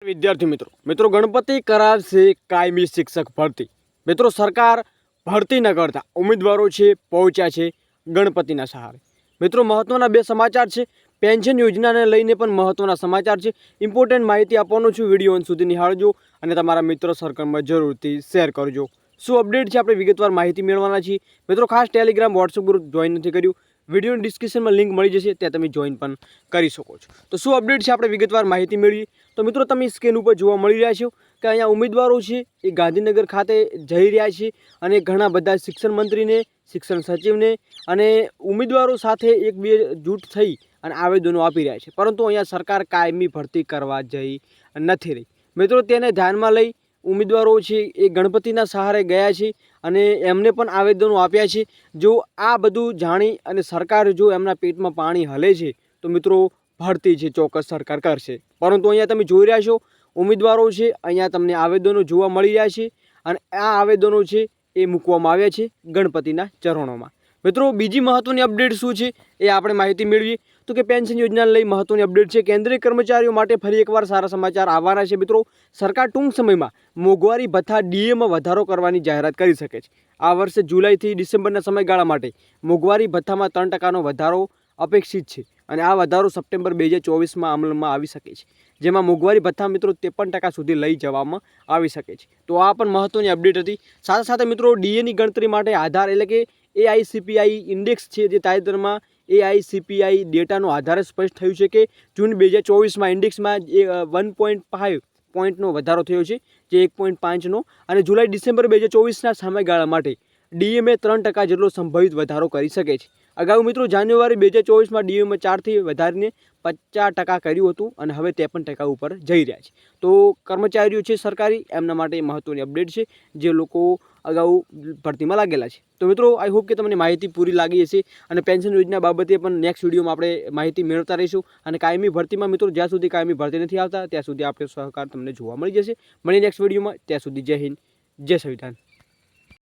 વિદ્યાર્થી મિત્રો ગણપતિ કરાવશે કાયમી શિક્ષક ભરતી। મિત્રો સરકાર ભરતી ન કરતા ઉમેદવારો છે પહોંચ્યા છે ગણપતિના સહારે। મિત્રો મહત્વના બે સમાચાર છે, પેન્શન યોજનાને લઈને પણ મહત્વના સમાચાર છે। ઇમ્પોર્ટન્ટ માહિતી આપવાનો છું, વિડીયો અંત સુધી નિહાળજો અને તમારા મિત્રો સર્કલમાં જરૂરથી શેર કરજો। શું અપડેટ છે આપણે વિગતવાર માહિતી મેળવવાના છીએ। મિત્રો ખાસ ટેલિગ્રામ વોટ્સઅપ ગ્રુપ જોઈન નથી કર્યું, વિડીયોની ડિસ્ક્રિપ્શનમાં લિંક મળી જશે, ત્યાં તમે જોઈન પણ કરી શકો છો। તો શું અપડેટ છે આપણે વિગતવાર માહિતી મેળવીએ। તો મિત્રો તમે સ્ક્રીન ઉપર જોવા મળી રહ્યા છો કે અહીંયા ઉમેદવારો છે એ ગાંધીનગર ખાતે જઈ રહ્યા છે અને ઘણા બધા શિક્ષણ મંત્રીને, શિક્ષણ સચિવને અને ઉમેદવારો સાથે એક બે જૂથ થઈ અને આવેદનો આપી રહ્યા છે, પરંતુ અહીંયા સરકાર કાયમી ભરતી કરવા જઈ નથી રહી। મિત્રો તેને ધ્યાનમાં લઈ ઉમેદવારો છે એ ગણપતિના સહારે ગયા છે અને એમને પણ આવેદનો આપ્યા છે। જો આ બધું જાણી અને સરકાર જો એમના પેટમાં પાણી હલે છે તો મિત્રો ભરતી છે ચોક્કસ સરકાર કરશે, પરંતુ અહીંયા તમે જોઈ રહ્યા છો ઉમેદવારો છે અહીંયા તમને આવેદનો જોવા મળી રહ્યા છે અને આ આવેદનો છે એ મૂકવામાં આવ્યા છે ગણપતિના ચરણોમાં। મિત્રો બીજી મહત્વની અપડેટ શું છે એ આપણે માહિતી મેળવીએ તો કે પેન્શન યોજનાને લઈ મહત્વની અપડેટ છે। કેન્દ્રીય કર્મચારીઓ માટે ફરી એકવાર સારા સમાચાર આવવાના છે। મિત્રો સરકાર ટૂંક સમયમાં મોંઘવારી ભથ્થા ડીએમાં વધારો કરવાની જાહેરાત કરી શકે છે। આ વર્ષે જુલાઈથી ડિસેમ્બરના સમયગાળા માટે મોંઘવારી ભથ્થામાં 3%નો વધારો અપેક્ષિત છે અને આ વધારો સપ્ટેમ્બર 2024માં અમલમાં આવી શકે છે, જેમાં મોંઘવારી ભથ્થા મિત્રો 53% સુધી લઈ જવામાં આવી શકે છે। તો આ પણ મહત્વની અપડેટ હતી। સાથે સાથે મિત્રો ડીએની ગણતરી માટે આધાર એટલે કે એઆઈસીપીઆઈ ઇન્ડેક્સ છે, જે તાજેતરમાં એઆઈસીપીઆઈ ડેટાનો આધારે સ્પષ્ટ થયું છે કે જૂન 2024માં ઇન્ડેક્સમાં 1.5 પોઈન્ટનો વધારો થયો છે, જે 1.5નો, અને જુલાઈ ડિસેમ્બર 2024ના સમયગાળા માટે ડીએમએ 3% જેટલો સંભવિત વધારો કરી શકે છે। અગાઉ મિત્રો જાન્યુઆરી 2024માં ડીએમએ 4થી વધારીને 50% કર્યું હતું અને હવે 53% ઉપર જઈ રહ્યા છે। તો કર્મચારીઓ છે સરકારી, એમના માટે મહત્વની અપડેટ છે જે લોકો અગાઉ ભરતીમાં લાગેલા છે। તો મિત્રો આઈ હોપ કે તમને માહિતી પૂરી લાગી હશે અને પેન્શન યોજના બાબતે પણ નેક્સ્ટ વિડીયોમાં આપણે માહિતી મેળવતા રહીશું અને કાયમી ભરતીમાં મિત્રો જ્યાં સુધી કાયમી ભરતી નથી આવતા ત્યાં સુધી આપણે સહકાર તમને જોવા મળી જશે। મળીએ નેક્સ્ટ વિડીયોમાં, ત્યાં સુધી જય હિન્દ, જય સંવિધાન।